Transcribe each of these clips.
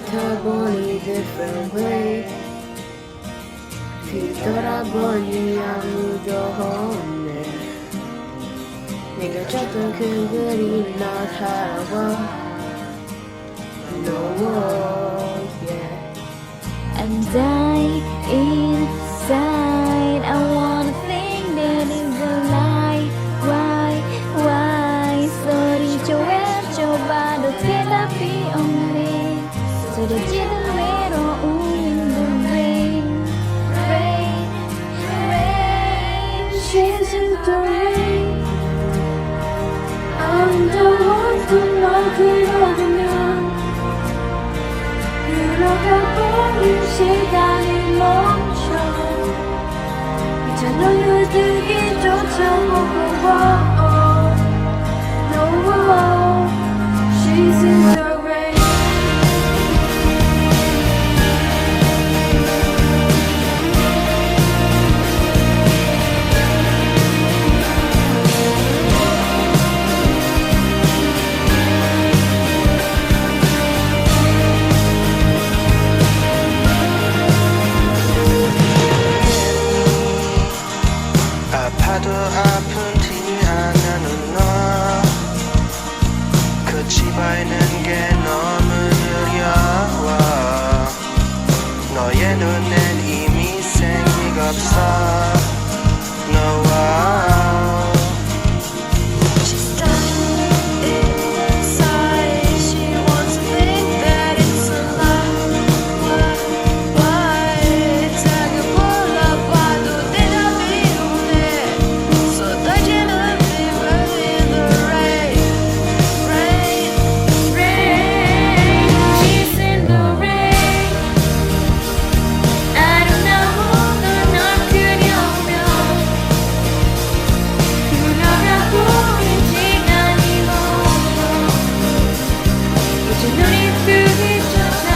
뱉어보니 different way 뒤돌아보니 아무도 없네 내가 줬던 그 그림 나타나와 No, yeah. I'm dying inside. I wanna think that it's a lie. Why? 소리쳐 외쳐봐도 대답이 없네. 쓰러지는 외로움 in the rain. She's in the rain. I'm the one who knows 그러면 흘러가버린 시간이 멈춰 이제 널 느끼기조차 무거워 No, she's in the rain 아파도 아픈 티 안 나는 너 끝이 보이는 게 너무 느려워 너의 눈엔 이미 생기가 없어 No She's dying inside She wants to think that it's a lie Why 자기 몰라봐도 대답이 없네 쏟아지는 fever in the rain She's in the rain I don't know 널 그려면 흘러가버린 시간이 멀어 이제 눈이 뜨기조차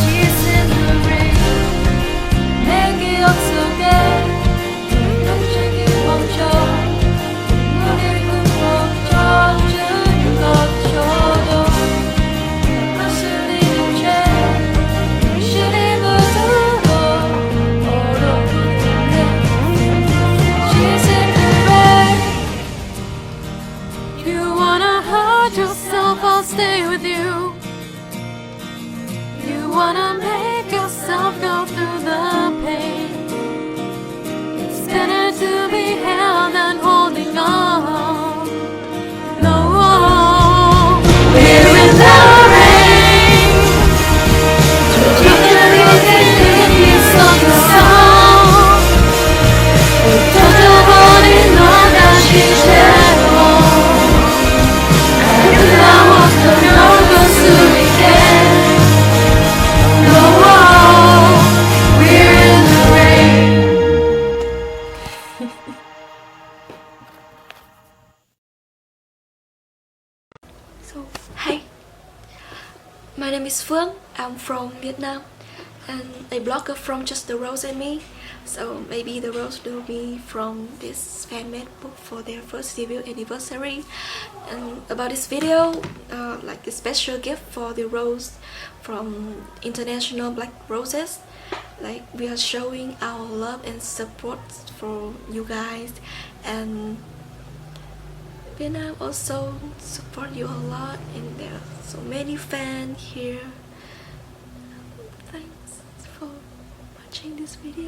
She's in the rain 내 기억 속에 갑자기 멈춰 눈이 멈춰주는 것처럼 거슬리는 채 시리부터 얼어붙네 She's in the rain You wanna hurt yourself, I'll stay with you You wanna make yourself go through the pain It's better to be held than holding on No We're in the rain 조직들이 있었어 터져버린 너 다시 채워 아름다웠던 널 볼 수 있게 No We're in the rain So, hi, my name is Phương. I'm from Vietnam and a blogger from Just the Rose and Me. So maybe the Rose will be from this fan-made book for their first debut anniversary. And about this video, like a special gift for the Rose from International Black Roses. Like we are showing our love and support for you guys, and Vietnam also support you a lot, and there are so many fans here. Thanks for watching this video.